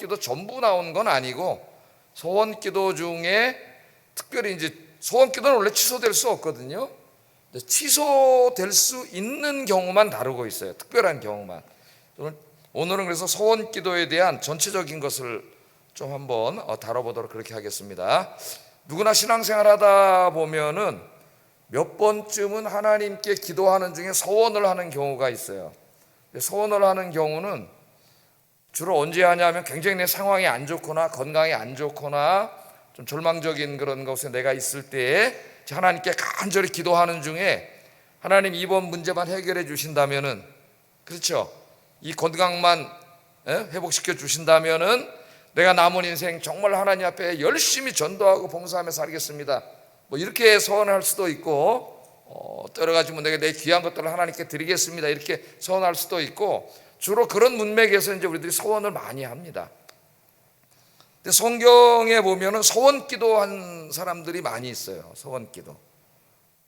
소원기도 전부 나온 건 아니고, 소원기도 중에 특별히 이제 소원기도는 원래 취소될 수 없거든요. 취소될 수 있는 경우만 다루고 있어요. 특별한 경우만. 오늘은 그래서 소원기도에 대한 전체적인 것을 좀 한번 다뤄보도록 그렇게 하겠습니다. 누구나 신앙생활 하다 보면은 몇 번쯤은 하나님께 기도하는 중에 소원을 하는 경우가 있어요. 소원을 하는 경우는 주로 언제 하냐면 굉장히 내 상황이 안 좋거나 건강이 안 좋거나 좀 절망적인 그런 곳에 내가 있을 때에 하나님께 간절히 기도하는 중에 하나님 이번 문제만 해결해 주신다면은, 그렇죠, 이 건강만 회복시켜 주신다면은 내가 남은 인생 정말 하나님 앞에 열심히 전도하고 봉사하며 살겠습니다, 뭐 이렇게 소원할 수도 있고, 또 여러 가지 내가 내 귀한 것들을 하나님께 드리겠습니다 이렇게 소원할 수도 있고, 주로 그런 문맥에서 이제 우리들이 소원을 많이 합니다. 근데 성경에 보면은 소원기도한 사람들이 많이 있어요. 소원기도.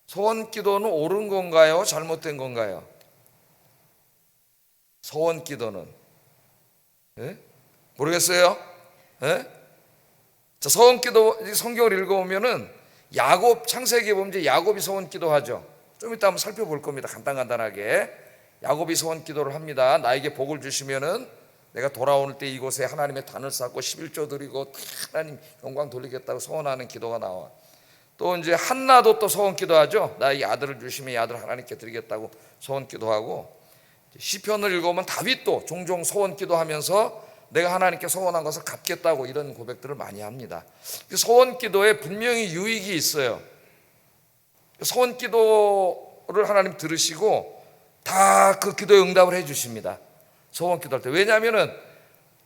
소원기도는 옳은 건가요? 잘못된 건가요? 소원기도는 모르겠어요. 자, 소원기도 성경을 읽어보면은 야곱, 창세기에 보면 이제 야곱이 소원기도하죠. 좀 이따 한번 살펴볼 겁니다. 간단하게 야곱이 소원기도를 합니다. 나에게 복을 주시면은 내가 돌아올 때 이곳에 하나님의 단을 쌓고 11조 드리고 하나님 영광 돌리겠다고 소원하는 기도가 나와. 또 이제 한나도 또 소원기도하죠. 나에게 아들을 주시면 이 아들을 하나님께 드리겠다고 소원기도하고, 시편을 읽어보면 다윗도 종종 소원기도하면서 내가 하나님께 소원한 것을 갚겠다고 이런 고백들을 많이 합니다. 소원기도에 분명히 유익이 있어요. 소원기도를 하나님 들으시고 다 그 기도에 응답을 해 주십니다. 소원기도할 때. 왜냐하면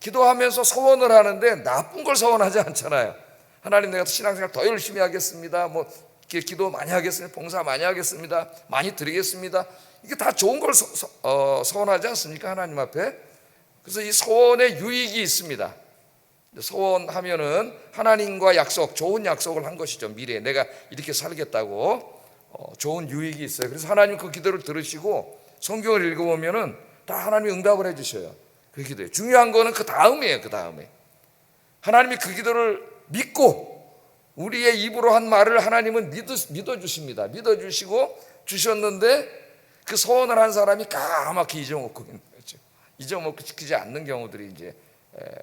기도하면서 소원을 하는데 나쁜 걸 소원하지 않잖아요. 하나님 내가 신앙생활 더 열심히 하겠습니다, 뭐 기도 많이 하겠습니다, 봉사 많이 하겠습니다, 많이 드리겠습니다, 이게 다 좋은 걸 소원하지 않습니까, 하나님 앞에? 그래서 이 소원에 유익이 있습니다. 소원하면은 하나님과 약속, 좋은 약속을 한 것이죠. 미래에 내가 이렇게 살겠다고 좋은 유익이 있어요. 그래서 하나님 그 기도를 들으시고 성경을 읽어보면은 다 하나님이 응답을 해주셔요. 그 기도에 중요한 거는 그 다음이에요. 그 다음에 하나님이 그 기도를 믿고 우리의 입으로 한 말을 하나님은 믿어주십니다. 믿어주시고 주셨는데 그 소원을 한 사람이 까맣게 잊어먹고 있는 거죠. 잊어먹고 지키지 않는 경우들이 이제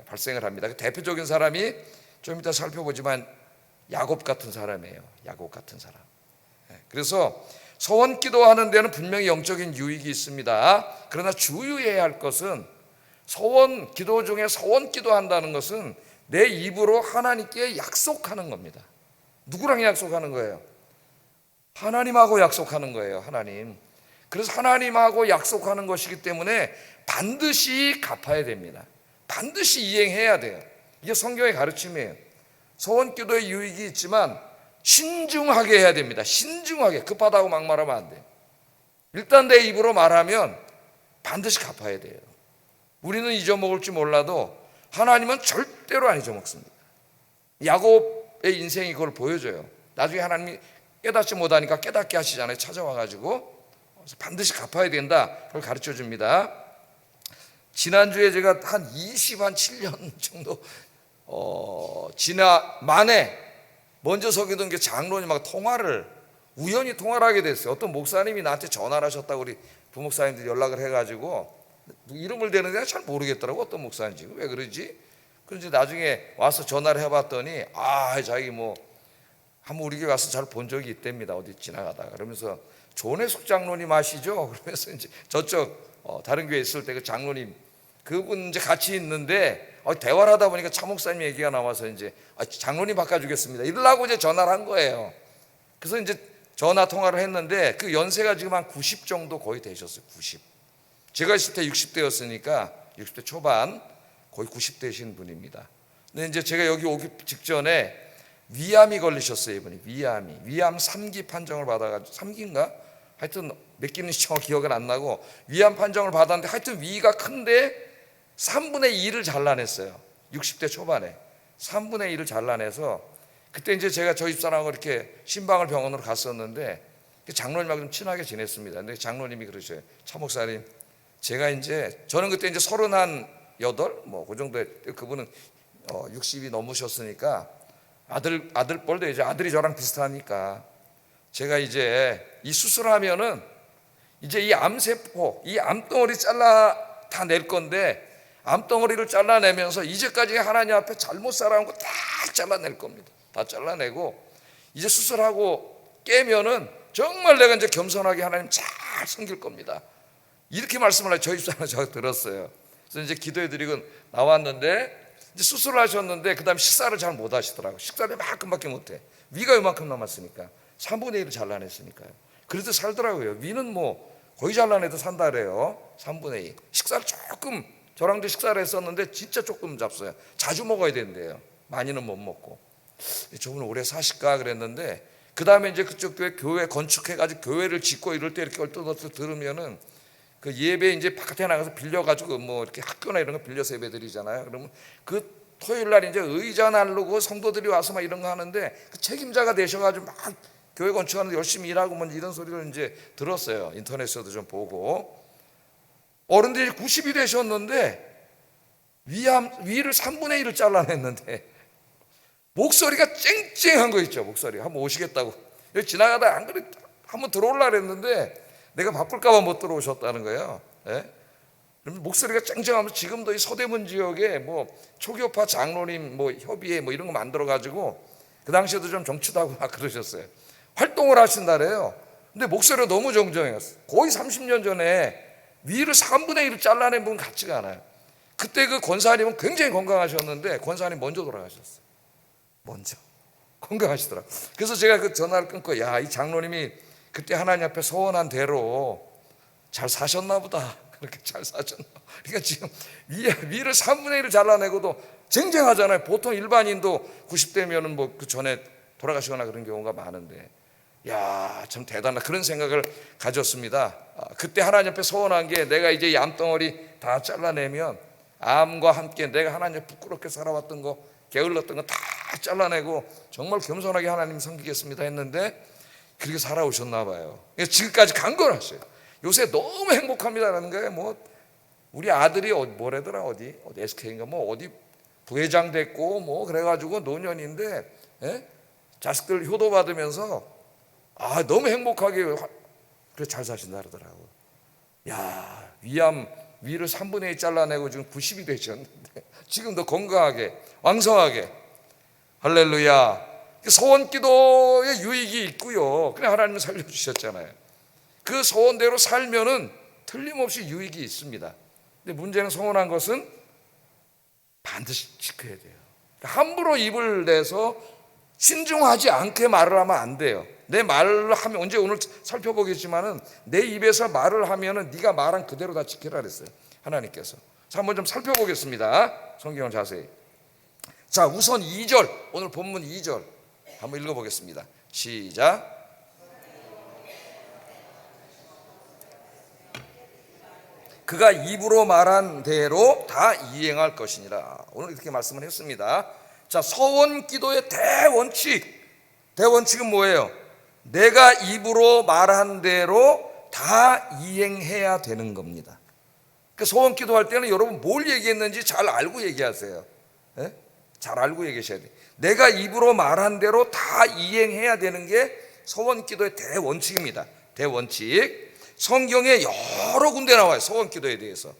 발생을 합니다. 그 대표적인 사람이 좀 이따 살펴보지만 야곱 같은 사람이에요. 야곱 같은 사람. 그래서 소원 기도하는 데는 분명히 영적인 유익이 있습니다. 그러나 주의해야 할 것은 소원 기도 중에 소원 기도한다는 것은 내 입으로 하나님께 약속하는 겁니다. 누구랑 약속하는 거예요? 하나님하고 약속하는 거예요. 하나님. 그래서 하나님하고 약속하는 것이기 때문에 반드시 갚아야 됩니다. 반드시 이행해야 돼요. 이게 성경의 가르침이에요. 소원 기도의 유익이 있지만 신중하게 해야 됩니다. 신중하게. 급하다고 막 말하면 안 돼요. 일단 내 입으로 말하면 반드시 갚아야 돼요. 우리는 잊어먹을지 몰라도 하나님은 절대로 안 잊어먹습니다. 야곱의 인생이 그걸 보여줘요. 나중에 하나님이 깨닫지 못하니까 깨닫게 하시잖아요. 찾아와가지고 반드시 갚아야 된다. 그걸 가르쳐 줍니다. 지난주에 제가 한 7년 정도 지나 만에 먼저 서기던 게 장로님 막 우연히 통화를 하게 됐어요. 어떤 목사님이 나한테 전화를 하셨다고 우리 부목사님들이 연락을 해가지고 이름을 대는데 잘 모르겠더라고. 어떤 목사인지. 왜 그러지? 그런지 나중에 와서 전화를 해봤더니 자기 한번 우리 교회 와서 잘 본 적이 있답니다. 어디 지나가다가. 그러면서 조내숙 장로님 아시죠? 그러면서 이제 저쪽 다른 교회 있을 때 그 장로님 그분 이제 같이 있는데 대화를 하다 보니까 차 목사님 얘기가 나와서 이제 장로님 바꿔주겠습니다. 이러려고 이제 전화를 한 거예요. 그래서 이제 전화 통화를 했는데 그 연세가 지금 한 90 정도 거의 되셨어요. 90. 제가 있을 때 60대였으니까 60대 초반 거의 90대신 분입니다. 근데 이제 제가 여기 오기 직전에 위암이 걸리셨어요. 이분이 위암 3기 판정을 받아가지고 3기인가? 하여튼 몇 기는 정확히 기억은 안 나고 위암 판정을 받았는데 하여튼 위가 큰데 3분의 2를 잘라냈어요. 60대 초반에 3분의 2를 잘라내서 그때 이제 제가 저희 집사람하고 이렇게 신방을 병원으로 갔었는데 장로님하고 좀 친하게 지냈습니다. 근데 장로님이 그러셔요. 차 목사님, 제가 이제 저는 그때 이제 31 뭐 그 정도에 그분은 60이 넘으셨으니까 아들뻘도 이제 아들이 저랑 비슷하니까 제가 이제 이 수술하면은 이제 이 암세포, 이 암덩어리 다 낼 건데 암덩어리를 잘라내면서 이제까지 하나님 앞에 잘못 살아온 거 다 잘라낼 겁니다. 다 잘라내고 이제 수술하고 깨면은 정말 내가 이제 겸손하게 하나님 잘 섬길 겁니다. 이렇게 말씀을 저희 집사람은 제가 들었어요. 그래서 이제 기도해드리고 나왔는데 이제 수술을 하셨는데 그 다음에 식사를 잘 못 하시더라고요. 식사를 이만큼밖에 못해. 위가 이만큼 남았으니까 3분의 1을 잘라냈으니까요. 그래도 살더라고요. 위는 뭐 거의 잘라내도 산다래요. 3분의 2. 식사를 조금, 저랑도 식사를 했었는데 진짜 조금 잡숴요. 자주 먹어야 된대요. 많이는 못 먹고. 저분 오래 사실까 그랬는데 그 다음에 이제 그쪽 교회 건축해가지고 교회를 짓고 이럴 때 이렇게 얼떨떨 들으면은 그 예배 이제 바깥에 나가서 빌려가지고 뭐 이렇게 학교나 이런 거 빌려서 예배 드리잖아요. 그러면 그 토요일 날 이제 의자 날르고 성도들이 와서 막 이런 거 하는데 그 책임자가 되셔가지고 막 교회 건축하는데 열심히 일하고 뭐 이런 소리를 이제 들었어요. 인터넷에서도 좀 보고. 어른들이 90이 되셨는데 위를 3분의 1을 잘라냈는데 목소리가 쨍쨍한 거 있죠. 목소리 한번 오시겠다고 여기 지나가다 안 그래 한번 들어올라 그랬는데 내가 바쁠까봐 못 들어오셨다는 거예요. 예? 그러면 목소리가 쨍쨍하면서 지금도 이 서대문 지역에 뭐 초교파 장로님 뭐 협의회 뭐 이런 거 만들어 가지고 그 당시에도 좀 정치도 하고 막 그러셨어요. 활동을 하신다래요. 근데 목소리가 너무 정정해요. 거의 30년 전에 위를 3분의 1을 잘라낸 분 같지가 않아요. 그때 그 권사님은 굉장히 건강하셨는데 권사님 먼저 돌아가셨어요. 먼저 건강하시더라. 그래서 제가 그 전화를 끊고 야, 이 장로님이 그때 하나님 앞에 소원한 대로 잘 사셨나 보다. 그렇게 잘 사셨나. 그러니까 지금 위를 3분의 1을 잘라내고도 쟁쟁하잖아요. 보통 일반인도 90대면은 뭐 그 전에 돌아가시거나 그런 경우가 많은데 야, 참 대단하다 그런 생각을 가졌습니다. 그때 하나님 앞에 소원한 게 내가 이제 이 암덩어리 다 잘라내면 암과 함께 내가 하나님 앞에 부끄럽게 살아왔던 거 게을렀던 거 다 잘라내고 정말 겸손하게 하나님 섬기겠습니다 했는데 그렇게 살아오셨나 봐요. 지금까지 강건하셔요. 요새 너무 행복합니다라는 거예요. 뭐 우리 아들이 뭐래더라 어디 SK인가 뭐 어디 부회장 됐고 뭐 그래가지고 노년인데 예? 자식들 효도 받으면서 너무 행복하게 그래 잘 사신다 그러더라고. 야, 위를 3분의 1 잘라내고 지금 90이 되셨는데 지금도 건강하게 왕성하게 할렐루야. 소원 기도의 유익이 있고요. 그냥 하나님은 살려주셨잖아요. 그 소원대로 살면은 틀림없이 유익이 있습니다. 근데 문제는 소원한 것은 반드시 지켜야 돼요. 함부로 입을 내서 신중하지 않게 말을 하면 안 돼요. 내 말을 하면 언제 오늘 살펴보겠지만은 내 입에서 말을 하면은 네가 말한 그대로 다 지키라 그랬어요. 하나님께서. 자, 한번 좀 살펴보겠습니다. 성경을 자세히. 자, 우선 2절, 오늘 본문 2절 한번 읽어보겠습니다. 시작. 그가 입으로 말한 대로 다 이행할 것이니라. 오늘 이렇게 말씀을 했습니다. 자, 서원 기도의 대원칙은 뭐예요? 내가 입으로 말한 대로 다 이행해야 되는 겁니다. 그 소원 기도할 때는 여러분 뭘 얘기했는지 잘 알고 얘기하세요. 네? 잘 알고 얘기하셔야 돼요. 내가 입으로 말한 대로 다 이행해야 되는 게 소원 기도의 대원칙입니다. 대원칙. 성경에 여러 군데 나와요. 소원 기도에 대해서.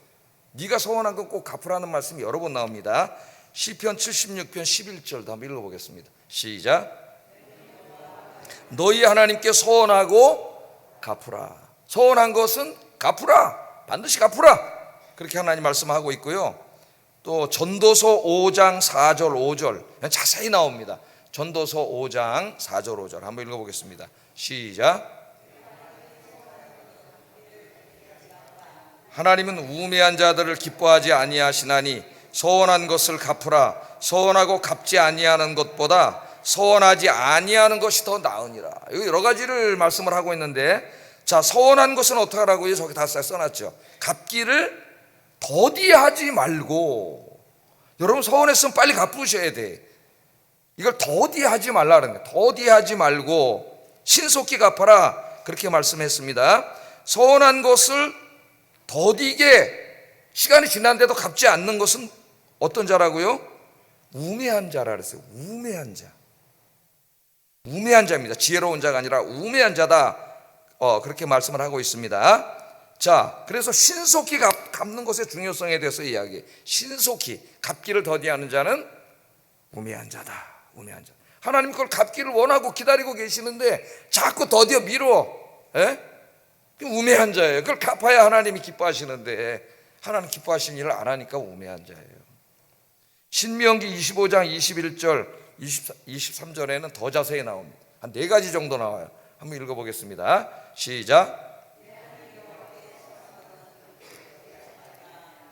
네가 소원한 건 꼭 갚으라는 말씀이 여러 번 나옵니다. 시편 76편 11절도 한번 읽어보겠습니다. 시작. 너희 하나님께 소원하고 갚으라. 소원한 것은 갚으라. 반드시 갚으라. 그렇게 하나님 말씀하고 있고요. 또 전도서 5장 4절 5절 자세히 나옵니다. 전도서 5장 4절 5절 한번 읽어보겠습니다. 시작. 하나님은 우매한 자들을 기뻐하지 아니하시나니 소원한 것을 갚으라. 소원하고 갚지 아니하는 것보다 소원하지 아니하는 것이 더 나으니라. 여러 가지를 말씀을 하고 있는데, 자, 소원한 것은 어떻게 하라고요? 저기 다 써놨죠. 갚기를 더디하지 말고. 여러분 소원했으면 빨리 갚으셔야 돼. 이걸 더디하지 말라는 거예요. 더디하지 말고 신속히 갚아라. 그렇게 말씀했습니다. 소원한 것을 더디게 시간이 지난데도 갚지 않는 것은 어떤 자라고요? 우매한 자라 그랬어요. 우매한 자. 우매한 자입니다. 지혜로운 자가 아니라 우매한 자다. 그렇게 말씀을 하고 있습니다. 자, 그래서 신속히 갚는 것의 중요성에 대해서 이야기해. 신속히 갚기를 더디하는 자는 우매한 자다. 우매한 자. 하나님 그걸 갚기를 원하고 기다리고 계시는데 자꾸 더디어 미뤄. 우매한 자예요. 그걸 갚아야 하나님이 기뻐하시는데 하나님 기뻐하시는 일을 안 하니까 우매한 자예요. 신명기 25장 21절 23절에는 더 자세히 나옵니다. 한 4가지 정도 나와요. 한번 읽어보겠습니다. 시작.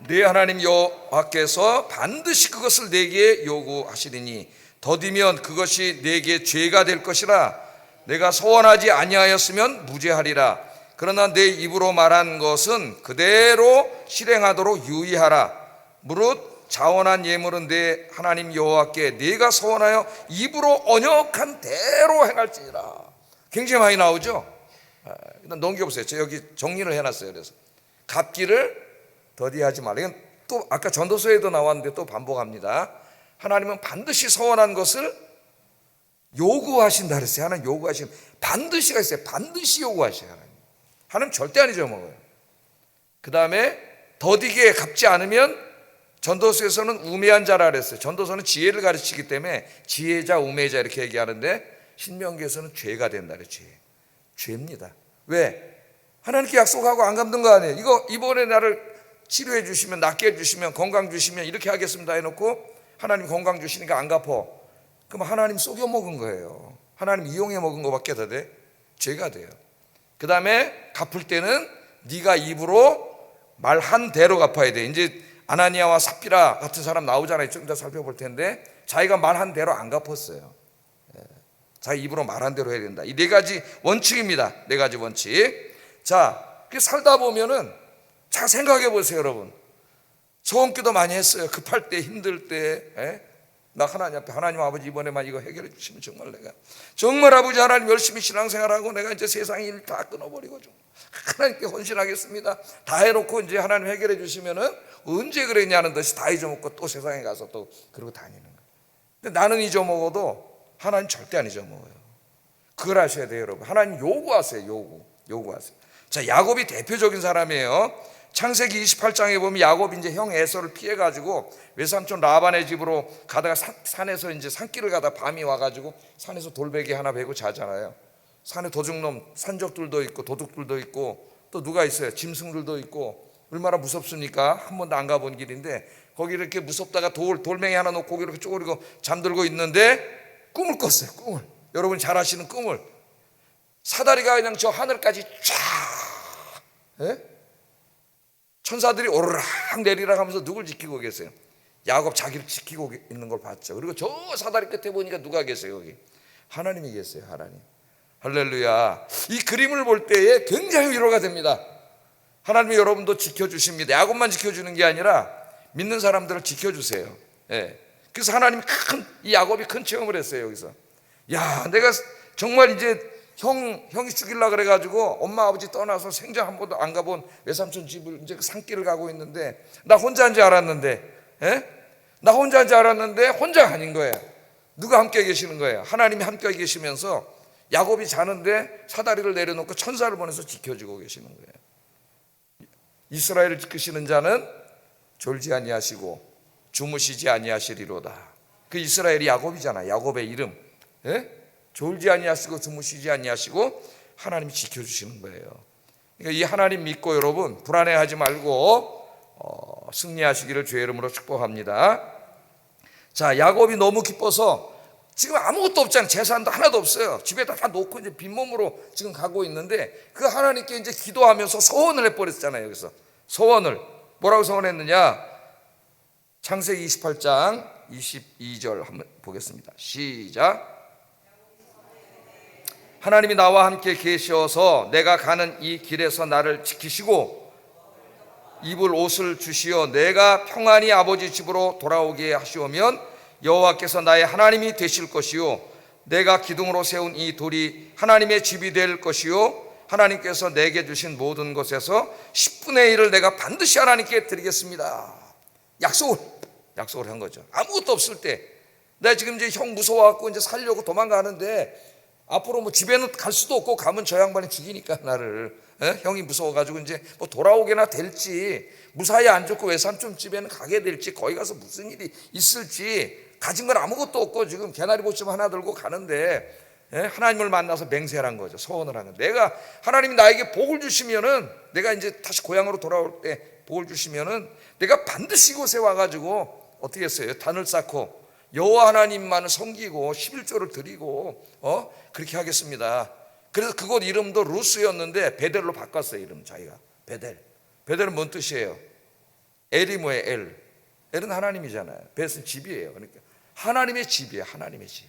네 하나님 여호와께서 반드시 그것을 내게 요구하시리니 더디면 그것이 내게 죄가 될 것이라. 내가 소원하지 아니하였으면 무죄하리라. 그러나 내 입으로 말한 것은 그대로 실행하도록 유의하라. 무릇 자원한 예물은 내 하나님 여호와께 네가 소원하여 입으로 언약한 대로 행할지니라. 굉장히 많이 나오죠. 일단 넘겨보세요. 저 여기 정리를 해놨어요. 그래서 갚기를 더디하지 말라. 이건 또 아까 전도서에도 나왔는데 또 반복합니다. 하나님은 반드시 서원한 것을 요구하신다 그랬어요. 하나님 요구하시는 반드시가 있어요. 반드시 요구하셔요. 하나님 절대 안 잊어먹어요. 그 다음에 더디게 갚지 않으면 전도서에서는 우매한 자라 그랬어요. 전도서는 지혜를 가르치기 때문에 지혜자, 우매자 이렇게 얘기하는데 신명기에서는 죄가 된다 그래요. 죄입니다. 왜? 하나님께 약속하고 안 갚는 거 아니에요. 이거 이번에 나를 치료해 주시면, 낫게 해 주시면, 건강 주시면 이렇게 하겠습니다 해놓고 하나님 건강 주시니까 안 갚어. 그럼 하나님 속여 먹은 거예요. 하나님 이용해 먹은 거밖에 더 돼? 죄가 돼요. 그 다음에 갚을 때는 네가 입으로 말한 대로 갚아야 돼. 이제 아나니아와 삽비라 같은 사람 나오잖아요. 좀 이따 살펴볼 텐데 자기가 말한 대로 안 갚았어요. 자기 입으로 말한 대로 해야 된다. 이 4가지 원칙입니다. 4가지 원칙. 자, 살다 보면은 잘 생각해 보세요, 여러분. 소원기도 많이 했어요. 급할 때, 힘들 때. 나 하나님 앞에, 하나님 아버지 이번에만 이거 해결해 주시면 정말 내가 정말 아버지 하나님 열심히 신앙생활하고 내가 이제 세상 일 다 끊어버리고 좀 하나님께 헌신하겠습니다. 다 해놓고 이제 하나님 해결해 주시면은 언제 그랬냐는 듯이 다 잊어먹고 또 세상에 가서 또 그러고 다니는 거예요. 근데 나는 잊어먹어도 하나님 절대 안 잊어먹어요. 그걸 아셔야 돼요, 여러분. 하나님 요구하세요. 요구하세요. 자, 야곱이 대표적인 사람이에요. 창세기 28장에 보면 야곱이 이제 형 에서를 피해가지고 외삼촌 라반의 집으로 가다가 산에서 이제 산길을 가다 밤이 와가지고 산에서 돌베개 하나 베고 자잖아요. 산에 도둑놈, 산적들도 있고 도둑들도 있고 또 누가 있어요? 짐승들도 있고 얼마나 무섭습니까? 한 번도 안 가본 길인데 거기 이렇게 무섭다가 돌멩이 하나 놓고 이렇게 쪼그리고 잠들고 있는데 꿈을 꿨어요. 꿈을. 여러분 잘 아시는 꿈을. 사다리가 그냥 저 하늘까지 쫙 천사들이 오르락 내리락 하면서 누굴 지키고 계세요? 야곱 자기를 지키고 있는 걸 봤죠. 그리고 저 사다리 끝에 보니까 누가 계세요? 여기 하나님이 계세요. 하나님. 할렐루야. 이 그림을 볼 때에 굉장히 위로가 됩니다. 하나님이 여러분도 지켜주십니다. 야곱만 지켜주는 게 아니라 믿는 사람들을 지켜주세요. 그래서 하나님이 이 야곱이 큰 체험을 했어요. 여기서 야, 내가 정말 이제 형이 죽이려고 그래가지고 엄마 아버지 떠나서 생전 한 번도 안 가본 외삼촌 집을 이제 산길을 가고 있는데 나 혼자인 줄 알았는데 나 혼자인 줄 알았는데 혼자 아닌 거예요. 누가 함께 계시는 거예요? 하나님이 함께 계시면서 야곱이 자는데 사다리를 내려놓고 천사를 보내서 지켜주고 계시는 거예요. 이스라엘을 지키시는 자는 졸지 아니하시고 주무시지 아니하시리로다. 그 이스라엘이 야곱이잖아. 야곱의 이름. 졸지 아니하시고 주무시지 아니하시고 하나님이 지켜주시는 거예요. 그러니까 이 하나님 믿고 여러분 불안해하지 말고 승리하시기를 주의 이름으로 축복합니다. 자, 야곱이 너무 기뻐서 지금 아무것도 없잖아요. 재산도 하나도 없어요. 집에다 다 놓고 이제 빈몸으로 지금 가고 있는데 그 하나님께 이제 기도하면서 소원을 해버렸잖아요. 여기서 소원을 뭐라고 소원했느냐? 창세기 28장 22절 한번 보겠습니다. 시작. 하나님이 나와 함께 계셔서 내가 가는 이 길에서 나를 지키시고 입을 옷을 주시어 내가 평안히 아버지 집으로 돌아오게 하시오면 여호와께서 나의 하나님이 되실 것이요 내가 기둥으로 세운 이 돌이 하나님의 집이 될 것이요 하나님께서 내게 주신 모든 것에서 10분의 1을 내가 반드시 하나님께 드리겠습니다. 약속을 한 거죠. 아무것도 없을 때, 내가 지금 이제 형 무서워갖고 이제 살려고 도망가는데 앞으로 뭐 집에는 갈 수도 없고 가면 저 양반이 죽이니까 나를, 형이 무서워가지고 이제 뭐 돌아오게나 될지, 무사히 안 죽고 외삼촌 집에는 가게 될지, 거기 가서 무슨 일이 있을지, 가진 건 아무것도 없고 지금 개나리보침 하나 들고 가는데 하나님을 만나서 맹세를 한 거죠. 소원을 한 거죠. 내가, 하나님이 나에게 복을 주시면은, 내가 이제 다시 고향으로 돌아올 때 복을 주시면은 내가 반드시 이곳에 와가지고 어떻게 했어요? 단을 쌓고 여호와 하나님만을 섬기고 11조를 드리고 그렇게 하겠습니다. 그래서 그곳 이름도 루스였는데 베델로 바꿨어요. 이름 자기가 베델은 뭔 뜻이에요? 엘이 뭐예요? 엘은 하나님이잖아요. 벳은 집이에요. 그러니까 하나님의 집이에요. 하나님의 집.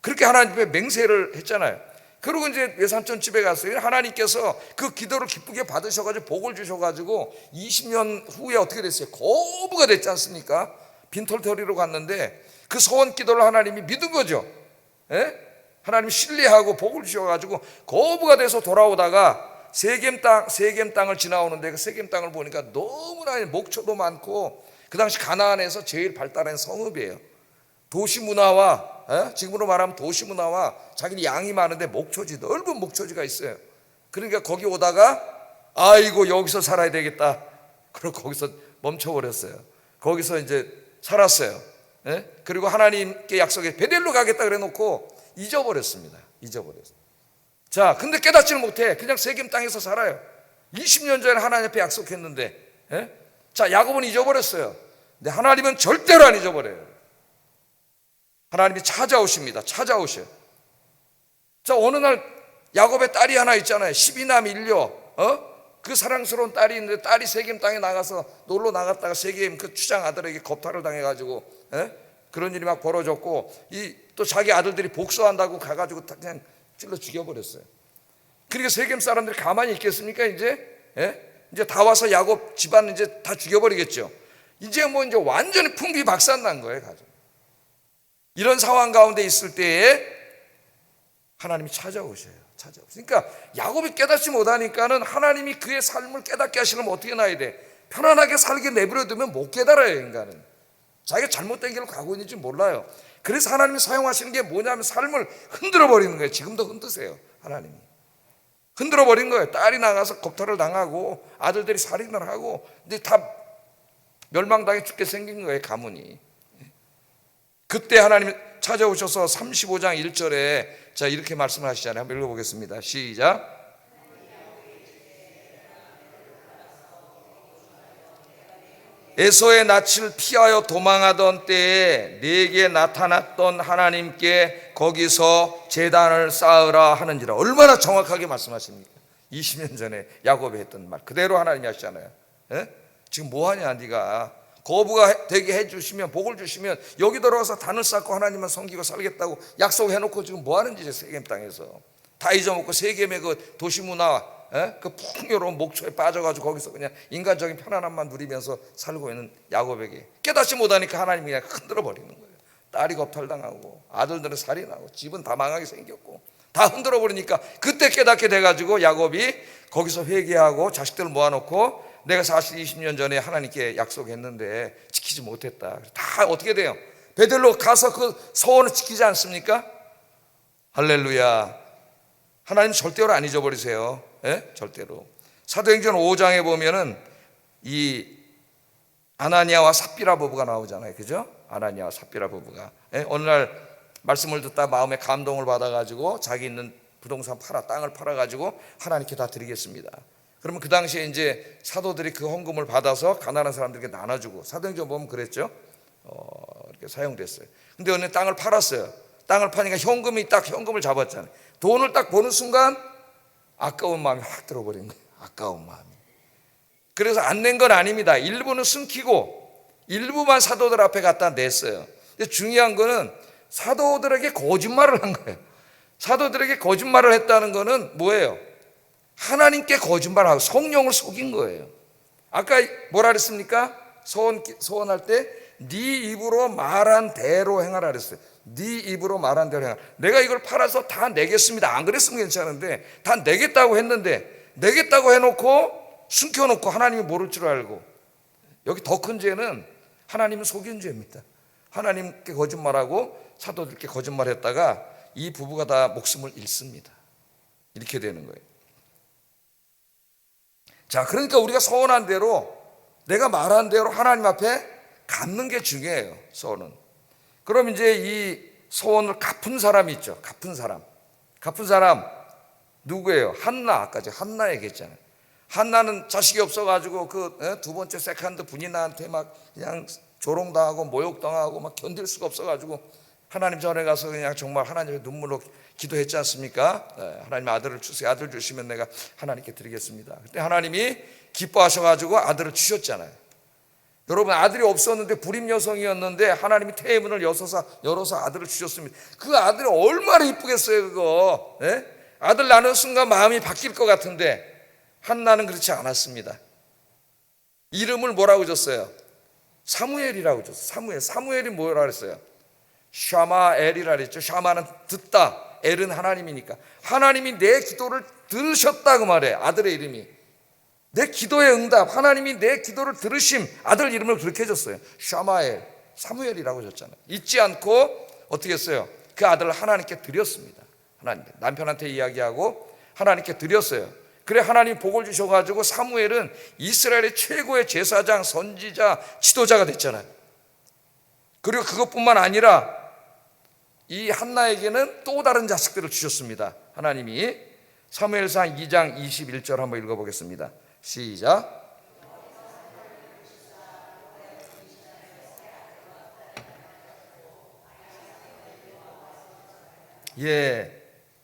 그렇게 하나님께 맹세를 했잖아요. 그리고 이제 외삼촌 집에 갔어요. 하나님께서 그 기도를 기쁘게 받으셔가지고 복을 주셔가지고 20년 후에 어떻게 됐어요? 거부가 됐지 않습니까? 빈털터리로 갔는데 그 소원 기도를 하나님이 믿은 거죠. 하나님이 신뢰하고 복을 주셔가지고 거부가 돼서 돌아오다가 세겜 땅을 지나오는데 그 세겜 땅을 보니까 너무나 목초도 많고 그 당시 가나안에서 제일 발달한 성읍이에요. 도시 문화와, 지금으로 말하면 도시 문화와 자기는 양이 많은데 넓은 목초지가 있어요. 그러니까 거기 오다가 아이고 여기서 살아야 되겠다. 그리고 거기서 멈춰버렸어요. 거기서 이제 살았어요. 그리고 하나님께 약속해 베델로 가겠다 그래 놓고 잊어버렸습니다. 자, 근데 깨닫지는 못해. 그냥 세겜 땅에서 살아요. 20년 전에 하나님 앞에 약속했는데, 자, 야곱은 잊어버렸어요. 근데 하나님은 절대로 안 잊어버려요. 하나님이 찾아오십니다. 찾아오셔요. 자, 어느 날 야곱의 딸이 하나 있잖아요. 12남 1녀. 그 사랑스러운 딸이 있는데 딸이 세겜 땅에 나가서 놀러 나갔다가 세겜 그 추장 아들에게 겁탈을 당해가지고 그런 일이 막 벌어졌고, 또 자기 아들들이 복수한다고 가가지고 그냥 찔러 죽여버렸어요. 그러니까 세겜 사람들이 가만히 있겠습니까? 이제 다 와서 야곱 집안 이제 다 죽여버리겠죠. 이제 완전히 풍비박산 난 거예요. 가지고. 이런 상황 가운데 있을 때에 하나님이 찾아오셔요. 그러니까 야곱이 깨닫지 못하니까는 하나님이 그의 삶을 깨닫게 하시려면 어떻게 나야 돼? 편안하게 살게 내버려두면 못 깨달아요. 인간은 자기가 잘못된 길을 가고 있는지 몰라요. 그래서 하나님이 사용하시는 게 뭐냐면 삶을 흔들어 버리는 거예요. 지금도 흔드세요. 하나님이 흔들어 버린 거예요. 딸이 나가서 겁탈을 당하고 아들들이 살인을 하고 근데 다 멸망당해 죽게 생긴 거예요. 가문이. 그때 하나님이 찾아오셔서 35장 1절에 자 이렇게 말씀하시잖아요. 한번 읽어보겠습니다. 시작. 에서의 낯을 피하여 도망하던 때에 네게 나타났던 하나님께 거기서 제단을 쌓으라 하는지라. 얼마나 정확하게 말씀하십니까? 20년 전에 야곱이 했던 말 그대로 하나님이 하시잖아요. 지금 뭐하냐 네가. 거부가 되게 해주시면 복을 주시면 여기 들어와서 단을 쌓고 하나님만 섬기고 살겠다고 약속해놓고 지금 뭐하는 짓이에요. 세겜 땅에서 다 잊어먹고 세겜의 그 도시문화 그 풍요로운 목초에 빠져가지고 거기서 그냥 인간적인 편안함만 누리면서 살고 있는 야곱에게 깨닫지 못하니까 하나님이 그냥 흔들어 버리는 거예요. 딸이 겁탈당하고 아들들은 살인하고 집은 다 망하게 생겼고 다 흔들어 버리니까 그때 깨닫게 돼가지고 야곱이 거기서 회개하고 자식들을 모아놓고 내가 사실 20년 전에 하나님께 약속했는데 지키지 못했다. 다 어떻게 돼요? 베델로 가서 그 소원을 지키지 않습니까? 할렐루야. 하나님 절대로 안 잊어버리세요. 절대로. 사도행전 5장에 보면은 이 아나니아와 삽비라 부부가 나오잖아요. 그죠? 아나니아와 삽비라 부부가 어느 날 말씀을 듣다 마음에 감동을 받아가지고 자기 있는 부동산 땅을 팔아가지고 하나님께 다 드리겠습니다. 그러면 그 당시에 이제 사도들이 그 헌금을 받아서 가난한 사람들에게 나눠주고 사도행전 보면 그랬죠. 이렇게 사용됐어요. 근데 어느 땅을 팔았어요. 땅을 파니까 현금을 잡았잖아요. 돈을 딱 보는 순간 아까운 마음이 확 들어버린 거예요. 아까운 마음이. 그래서 안 낸 건 아닙니다. 일부는 숨기고 일부만 사도들 앞에 갖다 냈어요. 근데 중요한 거는 사도들에게 거짓말을 한 거예요. 사도들에게 거짓말을 했다는 거는 뭐예요? 하나님께 거짓말하고 성령을 속인 거예요. 아까 뭐라 그랬습니까? 소원할 때 네 입으로 말한 대로 행하라 그랬어요. 네 입으로 말한 대로 행하라. 내가 이걸 팔아서 다 내겠습니다. 안 그랬으면 괜찮은데 다 내겠다고 했는데, 내겠다고 해놓고 숨겨놓고 하나님이 모를 줄 알고, 여기 더 큰 죄는 하나님을 속인 죄입니다. 하나님께 거짓말하고 사도들께 거짓말했다가 이 부부가 다 목숨을 잃습니다. 이렇게 되는 거예요. 자, 그러니까 우리가 서원한 대로, 내가 말한 대로 하나님 앞에 갚는 게 중요해요. 서원은. 그럼 이제 이 서원을 갚은 사람이 있죠. 갚은 사람 누구예요? 한나. 아까 제가 한나 얘기했잖아요. 한나는 자식이 없어가지고 그 두 번째 세컨드 분이나한테 막 그냥 조롱당하고 모욕당하고 막 견딜 수가 없어가지고 하나님 전에 가서 그냥 정말 하나님의 눈물로 기도했지 않습니까? 하나님 아들을 주세요. 아들 주시면 내가 하나님께 드리겠습니다. 그때 하나님이 기뻐하셔가지고 아들을 주셨잖아요. 여러분, 아들이 없었는데 불임 여성이었는데 하나님이 태의 문을 열어서 아들을 주셨습니다. 그 아들이 얼마나 이쁘겠어요, 그거. 예? 아들 낳는 순간 마음이 바뀔 것 같은데 한나는 그렇지 않았습니다. 이름을 뭐라고 줬어요? 사무엘이라고 줬어요. 사무엘이 뭐라 그랬어요? 샤마엘이라 그랬죠. 샤마는 듣다, 엘은 하나님이니까 하나님이 내 기도를 들으셨다 그 말이에요. 아들의 이름이 내 기도의 응답, 하나님이 내 기도를 들으심, 아들 이름을 그렇게 해줬어요. 샤마엘, 사무엘이라고 줬잖아요. 잊지 않고 어떻게 했어요? 그 아들을 하나님께 드렸습니다. 하나님, 남편한테 이야기하고 하나님께 드렸어요. 그래 하나님 복을 주셔가지고 사무엘은 이스라엘의 최고의 제사장, 선지자, 지도자가 됐잖아요. 그리고 그것뿐만 아니라 이 한나에게는 또 다른 자식들을 주셨습니다. 하나님이. 사무엘상 2장 21절 한번 읽어보겠습니다. 시작.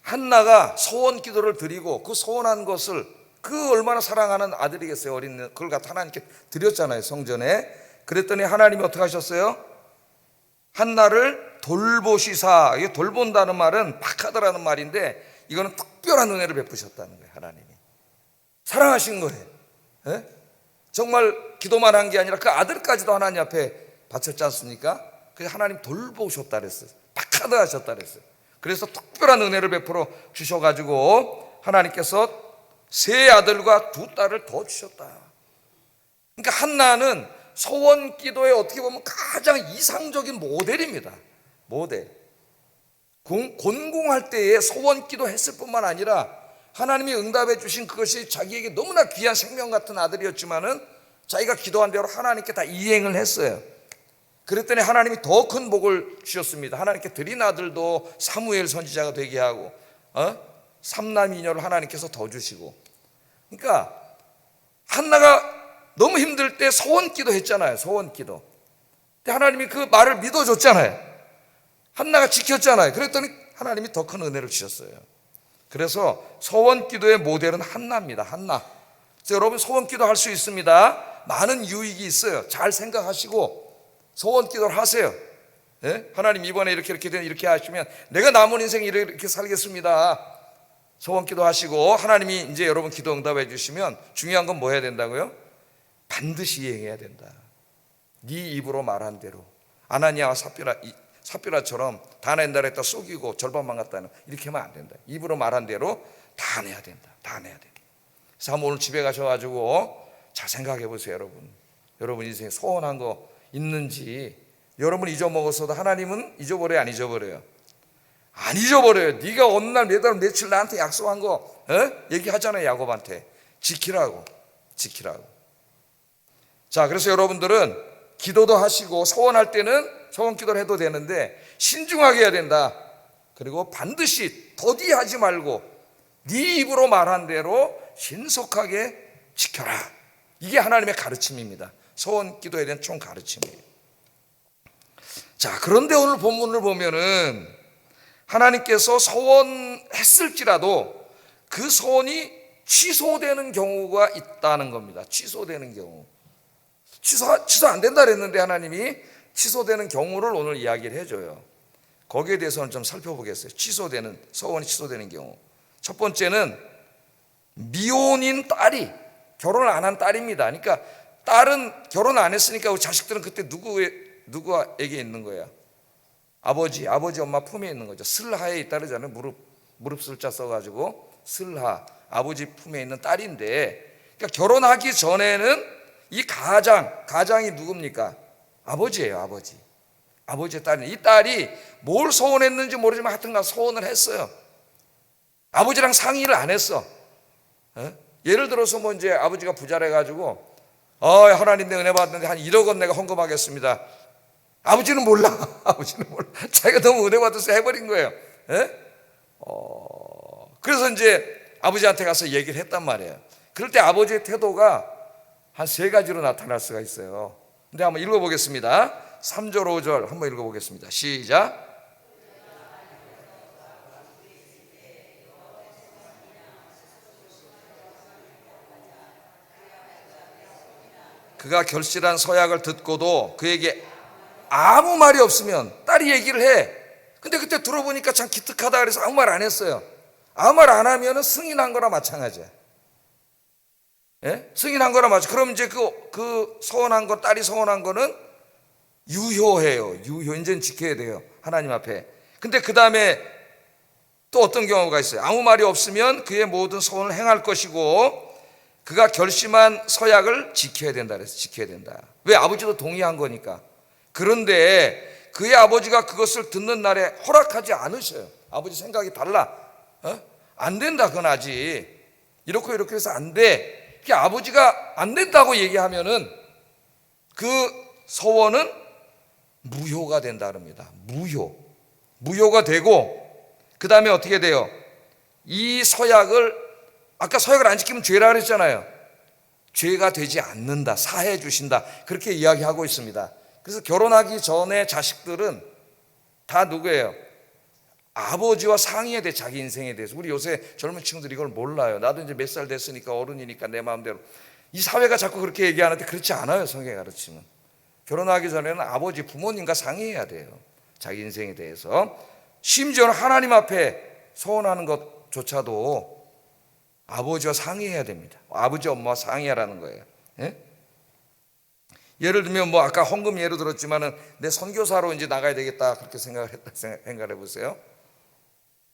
한나가 소원 기도를 드리고 그 소원한 것을, 그 얼마나 사랑하는 아들이겠어요. 어린 그걸 갖다 하나님께 드렸잖아요, 성전에. 그랬더니 하나님이 어떻게 하셨어요? 한나를 돌보시사. 이게 돌본다는 말은 박하다라는 말인데 이거는 특별한 은혜를 베푸셨다는 거예요. 하나님이 사랑하신 거예요. 예? 정말 기도만 한 게 아니라 그 아들까지도 하나님 앞에 바쳤지 않습니까? 그래서 하나님 돌보셨다 그랬어요. 박하다 하셨다 그랬어요. 그래서 특별한 은혜를 베풀어 주셔가지고 하나님께서 세 아들과 두 딸을 더 주셨다. 그러니까 한나는 소원 기도에 어떻게 보면 가장 이상적인 모델입니다. 모델. 곤궁할 때에 소원 기도 했을 뿐만 아니라 하나님이 응답해 주신 그것이 자기에게 너무나 귀한 생명 같은 아들이었지만은 자기가 기도한 대로 하나님께 다 이행을 했어요. 그랬더니 하나님이 더 큰 복을 주셨습니다. 하나님께 드린 아들도 사무엘 선지자가 되게 하고, 삼남이녀를 하나님께서 더 주시고. 그러니까 한나가 너무 힘들 때 소원 기도 했잖아요. 소원 기도. 근데 하나님이 그 말을 믿어줬잖아요. 한나가 지켰잖아요. 그랬더니 하나님이 더 큰 은혜를 주셨어요. 그래서 소원 기도의 모델은 한나입니다. 한나. 여러분, 소원 기도 할 수 있습니다. 많은 유익이 있어요. 잘 생각하시고 소원 기도를 하세요. 예? 하나님 이번에 이렇게 하시면 내가 남은 인생 이렇게 살겠습니다. 소원 기도 하시고 하나님이 이제 여러분 기도 응답해 주시면 중요한 건 뭐 해야 된다고요? 반드시 이행해야 된다. 네 입으로 말한 대로. 아나니아와 삽비라처럼 다 낸다 했다 속이고 절반만 갖다는, 이렇게 하면 안 된다. 입으로 말한 대로 다 내야 된다. 다 내야 된다. 그래서 한번 오늘 집에 가셔가지고 잘 생각해 보세요. 여러분 인생에 소원한 거 있는지. 여러분 잊어먹었어도 하나님은 잊어버려요, 안 잊어버려요? 안 잊어버려요. 네가 어느 날 매달 며칠 나한테 약속한 거 얘기하잖아요. 야곱한테 지키라고. 자, 그래서 여러분들은 기도도 하시고 소원할 때는 소원 기도를 해도 되는데 신중하게 해야 된다. 그리고 반드시 더디하지 말고 네 입으로 말한 대로 신속하게 지켜라. 이게 하나님의 가르침입니다. 소원 기도에 대한 총 가르침이에요. 자, 그런데 오늘 본문을 보면은 하나님께서 소원했을지라도 그 소원이 취소되는 경우가 있다는 겁니다. 취소되는 경우. 취소 안 된다 그랬는데 하나님이 취소되는 경우를 오늘 이야기를 해줘요. 거기에 대해서는 좀 살펴보겠어요. 소원이 취소되는 경우. 첫 번째는 미혼인 딸이, 결혼을 안 한 딸입니다. 그러니까 딸은 결혼 안 했으니까 우리 자식들은 그때 누구의 누구에게 있는 거예요? 아버지 엄마 품에 있는 거죠. 슬하에 있다 그러잖아요. 무릎 슬자 써가지고 슬하, 아버지 품에 있는 딸인데, 그러니까 결혼하기 전에는 이 가장이 누굽니까? 아버지예요. 아버지의 딸이, 이 딸이 뭘 소원했는지 모르지만 하여튼간 소원을 했어요. 아버지랑 상의를 안 했어. 예를 들어서 뭐 이제 아버지가 부자래 가지고 하나님 내 은혜 받았는데 한 1억 원 내가 헌금하겠습니다. 아버지는 몰라. 자기가 너무 은혜 받아서 해버린 거예요. 그래서 이제 아버지한테 가서 얘기를 했단 말이에요. 그럴 때 아버지의 태도가 한 3가지로 나타날 수가 있어요. 근데 한번 읽어보겠습니다. 3절 5절 한번 읽어보겠습니다. 시작. 그가 결실한 서약을 듣고도 그에게 아무 말이 없으면, 딸이 얘기를 해. 근데 그때 들어보니까 참 기특하다 그래서 아무 말 안 했어요. 아무 말 안 하면 승인한 거나 마찬가지야. 승인한 거나 마찬가지. 그럼 이제 그 서원한 거, 딸이 서원한 거는 유효해요. 이제는 지켜야 돼요, 하나님 앞에. 근데 그 다음에 또 어떤 경우가 있어요. 아무 말이 없으면 그의 모든 소원을 행할 것이고 그가 결심한 서약을 지켜야 된다 그래서 지켜야 된다. 왜? 아버지도 동의한 거니까. 그런데 그의 아버지가 그것을 듣는 날에 허락하지 않으셔요. 아버지 생각이 달라. 안 된다, 그건 아직. 이렇게 해서 안 돼. 아버지가 안 된다고 얘기하면은 그 서원은 무효가 된다 그럽니다. 무효가 되고, 그 다음에 어떻게 돼요? 이 서약을, 아까 서약을 안 지키면 죄라 그랬잖아요. 죄가 되지 않는다, 사해 주신다, 그렇게 이야기하고 있습니다. 그래서 결혼하기 전에 자식들은 다 누구예요? 아버지와 상의해야 돼, 자기 인생에 대해서. 우리 요새 젊은 친구들이 이걸 몰라요. 나도 이제 몇 살 됐으니까 어른이니까 내 마음대로. 이 사회가 자꾸 그렇게 얘기하는데 그렇지 않아요, 성경이 가르치면. 결혼하기 전에는 아버지, 부모님과 상의해야 돼요, 자기 인생에 대해서. 심지어는 하나님 앞에 소원하는 것조차도 아버지와 상의해야 됩니다. 아버지, 엄마와 상의하라는 거예요. 예를 들면 뭐 아까 헌금 예로 들었지만은 내 선교사로 이제 나가야 되겠다, 그렇게 생각을 해보세요.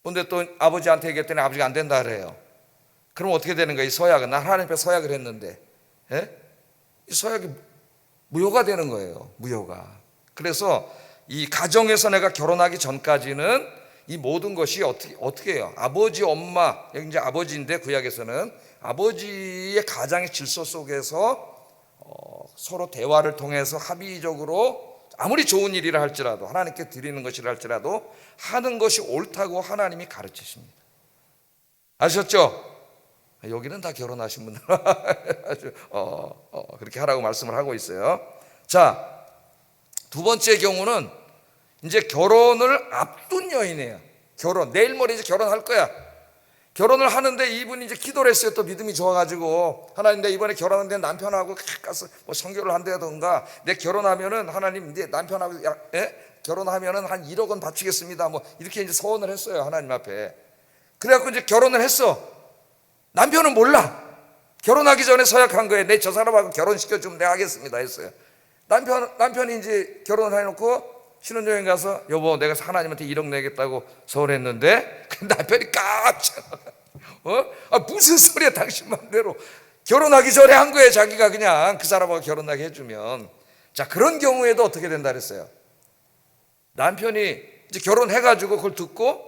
근데 또 아버지한테 얘기했더니 아버지가 안 된다 그래요. 그럼 어떻게 되는 거예요? 이 서약은, 난 하나님 앞에 서약을 했는데, 이 서약이 무효가 되는 거예요. 무효가. 그래서 이 가정에서 내가 결혼하기 전까지는 이 모든 것이 어떻게 해요? 아버지, 엄마, 여기 이제 아버지인데 구약에서는 아버지의 가장의 질서 속에서 서로 대화를 통해서 합의적으로 아무리 좋은 일이라 할지라도, 하나님께 드리는 것이라 할지라도 하는 것이 옳다고 하나님이 가르치십니다. 아셨죠? 여기는 다 결혼하신 분들 아주 그렇게 하라고 말씀을 하고 있어요. 자, 두 번째 경우는 이제 결혼을 앞둔 여인이에요. 내일 모레 이제 결혼할 거야. 결혼을 하는데 이분이 이제 기도를 했어요. 또 믿음이 좋아가지고, 하나님, 내 이번에 결혼하는데 남편하고 가서 뭐 선교를 한다던가, 내 결혼하면은 하나님 이제 남편하고 결혼하면은 한 1억 원 바치겠습니다, 뭐 이렇게 이제 소원을 했어요, 하나님 앞에. 그래갖고 이제 결혼을 했어. 남편은 몰라. 결혼하기 전에 서약한 거예요. 내 저 사람하고 결혼시켜주면 내가 하겠습니다 했어요. 남편이 이제 결혼을 해놓고 신혼여행 가서, 여보, 내가 하나님한테 1억 내겠다고 서운했는데, 그 남편이 깜짝 무슨 소리야, 당신 맘대로. 결혼하기 전에 한 거예요, 자기가 그냥 그 사람하고 결혼하게 해주면. 자, 그런 경우에도 어떻게 된다 그랬어요? 남편이 이제 결혼해가지고 그걸 듣고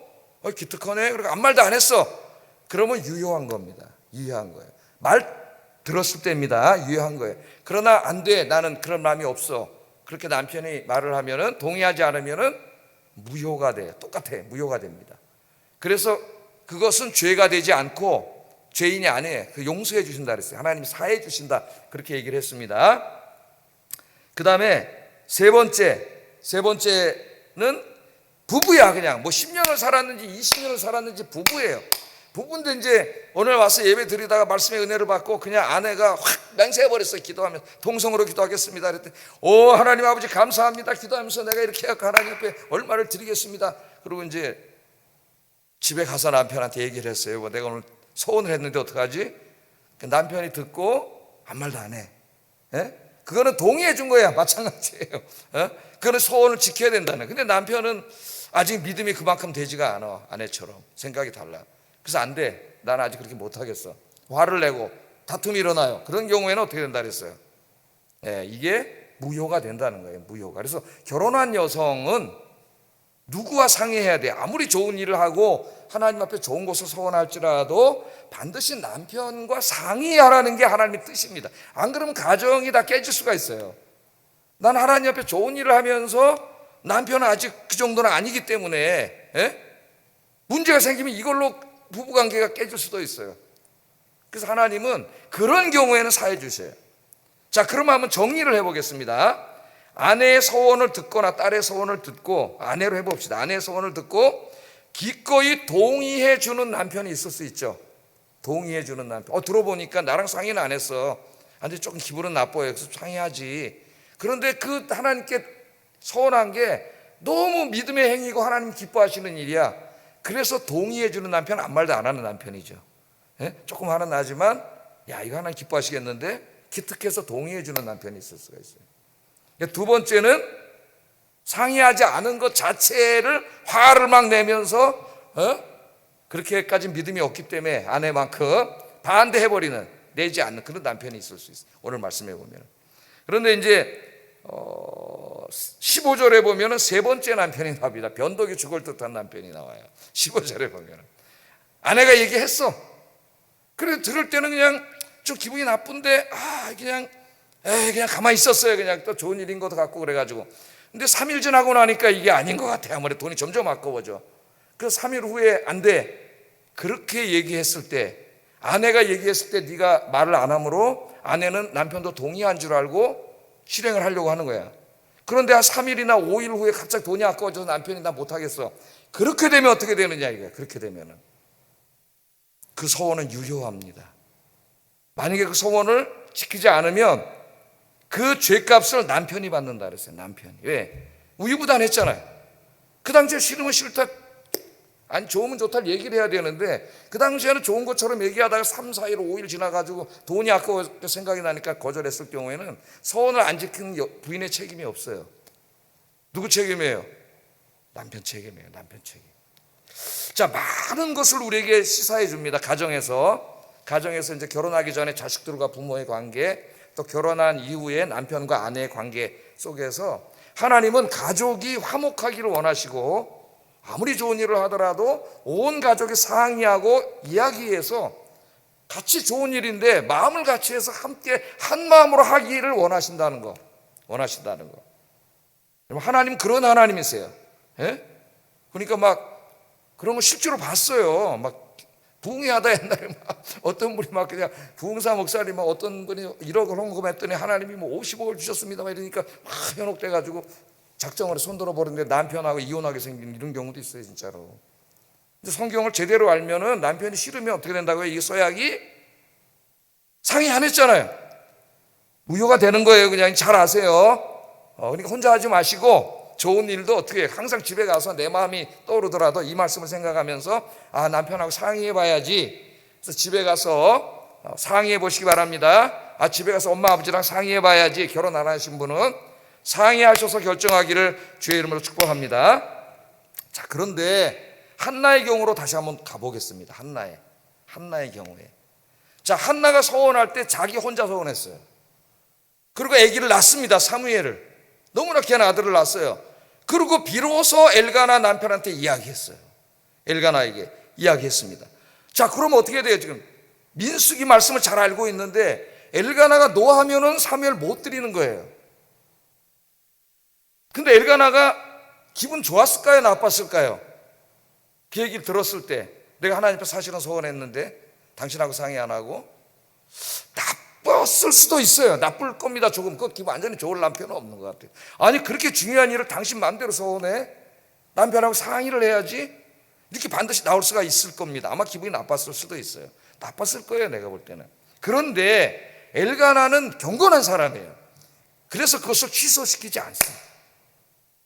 기특하네, 그리고 아무 말도 안 했어. 그러면 유효한 겁니다. 유효한 거예요. 말 들었을 때입니다. 유효한 거예요. 그러나 안 돼, 나는 그런 마음이 없어, 그렇게 남편이 말을 하면은, 동의하지 않으면은 무효가 돼요. 똑같아, 무효가 됩니다. 그래서 그것은 죄가 되지 않고 죄인이 아니에요. 그 용서해 주신다 그랬어요. 하나님이 사해 주신다, 그렇게 얘기를 했습니다. 그 다음에 세 번째는 부부야. 그냥 뭐 10년을 살았는지 20년을 살았는지 부부예요. 부부인데 이제 오늘 와서 예배 드리다가 말씀의 은혜를 받고 그냥 아내가 확 맹세해버렸어요. 기도하면서 동성으로 기도하겠습니다 그랬더니, 오 하나님 아버지 감사합니다, 기도하면서 내가 이렇게 해서 하나님 앞에 얼마를 드리겠습니다. 그리고 이제 집에 가서 남편한테 얘기를 했어요. 뭐 내가 오늘 소원을 했는데 어떡하지? 그 남편이 듣고 아무 말도 안 해. 그거는 동의해 준 거야. 마찬가지예요. 그거는 소원을 지켜야 된다는. 근데 남편은 아직 믿음이 그만큼 되지가 않아. 아내처럼 생각이 달라. 그래서 안 돼. 나는 아직 그렇게 못하겠어. 화를 내고 다툼이 일어나요. 그런 경우에는 어떻게 된다 그랬어요? 이게 무효가 된다는 거예요. 무효가. 그래서 결혼한 여성은 누구와 상의해야 돼. 아무리 좋은 일을 하고 하나님 앞에 좋은 것을 소원할지라도 반드시 남편과 상의하라는 게 하나님의 뜻입니다. 안 그러면 가정이 다 깨질 수가 있어요. 난 하나님 앞에 좋은 일을 하면서 남편은 아직 그 정도는 아니기 때문에 문제가 생기면 이걸로 부부관계가 깨질 수도 있어요. 그래서 하나님은 그런 경우에는 사해 주셔요. 자, 그러면 한번 정리를 해보겠습니다. 아내의 소원을 듣거나 딸의 소원을 듣고, 아내로 해봅시다. 아내의 소원을 듣고 기꺼이 동의해 주는 남편이 있을 수 있죠. 동의해 주는 남편. 들어보니까 나랑 상의는 안 했어. 근데 조금 기분은 나빠요. 그래서 상의하지. 그런데 그 하나님께 소원한 게 너무 믿음의 행위고 하나님 기뻐하시는 일이야. 그래서 동의해 주는 남편은 아무 말도 안 하는 남편이죠. 조금 화는 나지만 야, 이거 하나님 기뻐하시겠는데 기특해서 동의해 주는 남편이 있을 수가 있어요. 두 번째는 상의하지 않은 것 자체를 화를 막 내면서 그렇게까지 믿음이 없기 때문에 아내만큼 반대해버리는, 내지 않는 그런 남편이 있을 수 있어요. 오늘 말씀해 보면. 그런데 이제 15절에 보면은 세 번째 남편이 나옵니다. 변덕이 죽을 듯한 남편이 나와요. 15절에 보면은 아내가 얘기했어. 그래 들을 때는 그냥 좀 기분이 나쁜데 그냥 가만히 있었어요. 그냥 또 좋은 일인 것도 같고 그래가지고. 근데 3일 지나고 나니까 이게 아닌 것 같아요. 아무래도 돈이 점점 아까워져. 그 3일 후에 안 돼. 그렇게 얘기했을 때, 아내가 얘기했을 때 네가 말을 안 하므로 아내는 남편도 동의한 줄 알고 실행을 하려고 하는 거야. 그런데 한 3일이나 5일 후에 갑자기 돈이 아까워져서 남편이 나 못하겠어. 그렇게 되면 어떻게 되느냐 이거야. 그렇게 되면은 그 소원은 유효합니다. 만약에 그 소원을 지키지 않으면 그 죄값을 남편이 받는다 그랬어요. 남편이. 왜? 우유부단했잖아요. 그 당시에 싫으면 싫다, 아니 좋으면 좋다 얘기를 해야 되는데 그 당시에는 좋은 것처럼 얘기하다가 3, 4일, 5일 지나가지고 돈이 아까워 생각이 나니까 거절했을 경우에는 소원을 안 지킨 부인의 책임이 없어요. 누구 책임이에요? 남편 책임이에요. 남편 책임. 자, 많은 것을 우리에게 시사해 줍니다. 가정에서 이제 결혼하기 전에 자식들과 부모의 관계, 또 결혼한 이후에 남편과 아내의 관계 속에서 하나님은 가족이 화목하기를 원하시고 아무리 좋은 일을 하더라도 온 가족이 상의하고 이야기해서 같이 좋은 일인데 마음을 같이 해서 함께 한 마음으로 하기를 원하신다는 거. 하나님 그런 하나님이세요. 그러니까 막 그런 거 실제로 봤어요. 막 부흥회하다 옛날에 막 어떤 분이 막 그냥 부흥사 목사님이 막 어떤 분이 1억 헌금했더니 하나님이 뭐 50억을 주셨습니다 막 이러니까 막 현혹돼가지고 작정을 손들어 버리는데 남편하고 이혼하게 생긴 이런 경우도 있어요, 진짜로. 근데 성경을 제대로 알면은 남편이 싫으면 어떻게 된다고요? 이 서약이 상의 안 했잖아요. 무효가 되는 거예요. 그냥 잘 아세요. 그러니까 혼자 하지 마시고 좋은 일도 어떻게 해요? 항상 집에 가서 내 마음이 떠오르더라도 이 말씀을 생각하면서 남편하고 상의해 봐야지. 그래서 집에 가서 상의해 보시기 바랍니다. 집에 가서 엄마 아버지랑 상의해 봐야지. 결혼 안 하신 분은 상의하셔서 결정하기를 주의 이름으로 축복합니다. 자, 그런데 한나의 경우로 다시 한번 가보겠습니다. 한나의 경우에. 자, 한나가 서원할 때 자기 혼자 서원했어요. 그리고 아기를 낳습니다. 사무엘을. 너무나 귀한 아들을 낳았어요. 그리고 비로소 엘가나 남편한테 이야기했어요. 엘가나에게 이야기했습니다. 자, 그럼 어떻게 돼요? 지금 민수기 말씀을 잘 알고 있는데 엘가나가 노하면은 사무엘 못 드리는 거예요. 근데 엘가나가 기분 좋았을까요? 나빴을까요? 그 얘기를 들었을 때 내가 하나님 앞에 사실은 소원했는데 당신하고 상의 안 하고, 나빴을 수도 있어요. 나쁠 겁니다. 조금. 그 기분 완전히 좋을 남편은 없는 것 같아요. 아니 그렇게 중요한 일을 당신 마음대로 소원해? 남편하고 상의를 해야지. 이렇게 반드시 나올 수가 있을 겁니다. 아마 기분이 나빴을 수도 있어요. 나빴을 거예요, 내가 볼 때는. 그런데 엘가나는 경건한 사람이에요. 그래서 그것을 취소시키지 않습니다.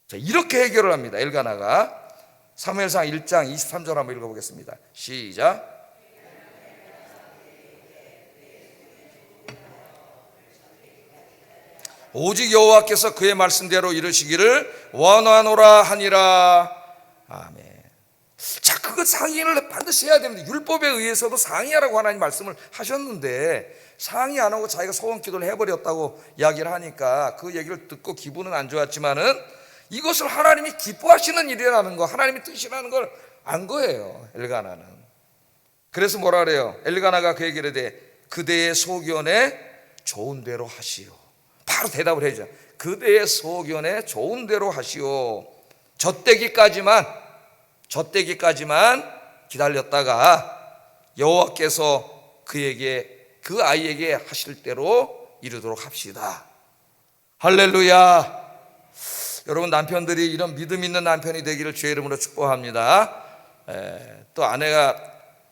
자, 이렇게 해결을 합니다. 엘가나가. 사무엘상 1장 23절 한번 읽어보겠습니다. 시작. 오직 여호와께서 그의 말씀대로 이루시기를 원하노라 하니라. 아멘. 자, 그거 상의를 반드시 해야 됩니다. 율법에 의해서도 상의하라고 하나님 말씀을 하셨는데 상의 안 하고 자기가 소원 기도를 해버렸다고 이야기를 하니까 그 얘기를 듣고 기분은 안 좋았지만은 이것을 하나님이 기뻐하시는 일이라는 거, 하나님의 뜻이라는 걸 안 거예요, 엘가나는. 그래서 뭐라 그래요? 엘가나가 그 얘기를 해, 그대의 소견에 좋은 대로 하시오. 바로 대답을 해줘. 그대의 소견에 좋은 대로 하시오. 젖대기까지만 기다렸다가 여호와께서 그 아이에게 하실 대로 이루도록 합시다. 할렐루야. 여러분, 남편들이 이런 믿음 있는 남편이 되기를 주의 이름으로 축복합니다. 또 아내가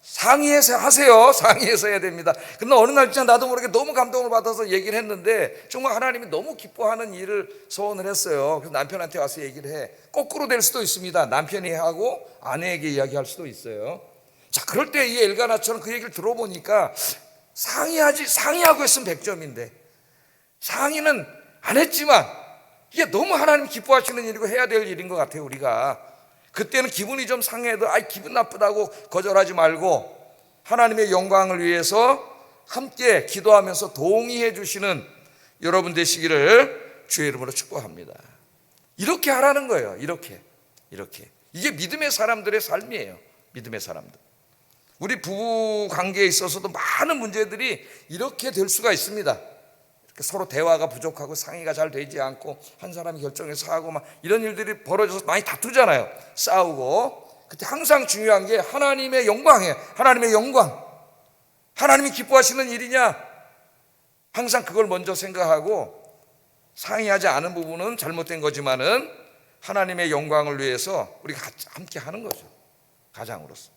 상의해서 하세요. 상의해서 해야 됩니다. 근데 어느 날 진짜 나도 모르게 너무 감동을 받아서 얘기를 했는데 정말 하나님이 너무 기뻐하는 일을 소원을 했어요. 그래서 남편한테 와서 얘기를 해. 거꾸로 될 수도 있습니다. 남편이 하고 아내에게 이야기할 수도 있어요. 자, 그럴 때 이 엘가나처럼 그 얘기를 들어보니까 상의하고 했으면 100점인데 상의는 안 했지만 이게 너무 하나님 기뻐하시는 일이고 해야 될 일인 것 같아요. 우리가 그때는 기분이 좀 상해도 기분 나쁘다고 거절하지 말고 하나님의 영광을 위해서 함께 기도하면서 동의해 주시는 여러분 되시기를 주의 이름으로 축복합니다. 이렇게 하라는 거예요. 이렇게 이게 믿음의 사람들의 삶이에요. 믿음의 사람들. 우리 부부 관계에 있어서도 많은 문제들이 이렇게 될 수가 있습니다. 서로 대화가 부족하고 상의가 잘 되지 않고 한 사람이 결정해서 하고 막 이런 일들이 벌어져서 많이 다투잖아요. 싸우고. 그때 항상 중요한 게 하나님의 영광이에요. 하나님의 영광. 하나님이 기뻐하시는 일이냐? 항상 그걸 먼저 생각하고 상의하지 않은 부분은 잘못된 거지만은 하나님의 영광을 위해서 우리가 함께 하는 거죠. 가장으로서.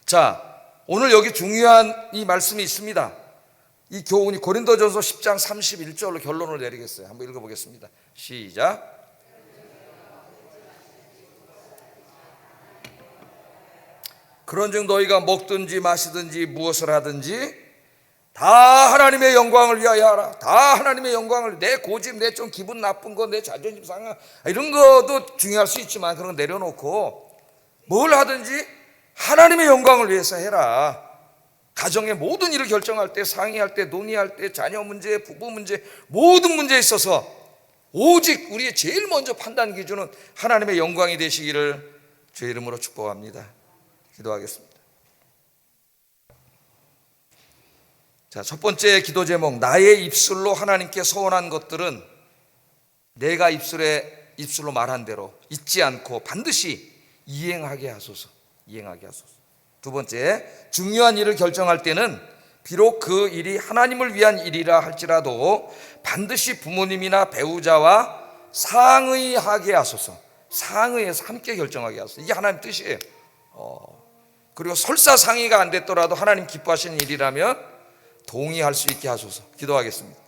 자, 오늘 여기 중요한 이 말씀이 있습니다. 이 교훈이 고린도전서 10장 31절로 결론을 내리겠어요. 한번 읽어보겠습니다. 시작. 그런즉 너희가 먹든지 마시든지 무엇을 하든지 다 하나님의 영광을 위하여 하라. 다 하나님의 영광을, 내 고집, 내 좀 기분 나쁜 거, 내 자존심 상하 이런 것도 중요할 수 있지만 그런 거 내려놓고 뭘 하든지 하나님의 영광을 위해서 해라. 가정의 모든 일을 결정할 때, 상의할 때, 논의할 때, 자녀 문제, 부부 문제, 모든 문제에 있어서 오직 우리의 제일 먼저 판단 기준은 하나님의 영광이 되시기를 주의 이름으로 축복합니다. 기도하겠습니다. 자, 첫 번째 기도 제목, 나의 입술로 하나님께 소원한 것들은 내가 입술로 말한 대로 잊지 않고 반드시 이행하게 하소서. 두 번째, 중요한 일을 결정할 때는 비록 그 일이 하나님을 위한 일이라 할지라도 반드시 부모님이나 배우자와 상의하게 하소서. 상의해서 함께 결정하게 하소서. 이게 하나님 뜻이에요. 그리고 설사 상의가 안 됐더라도 하나님 기뻐하시는 일이라면 동의할 수 있게 하소서. 기도하겠습니다.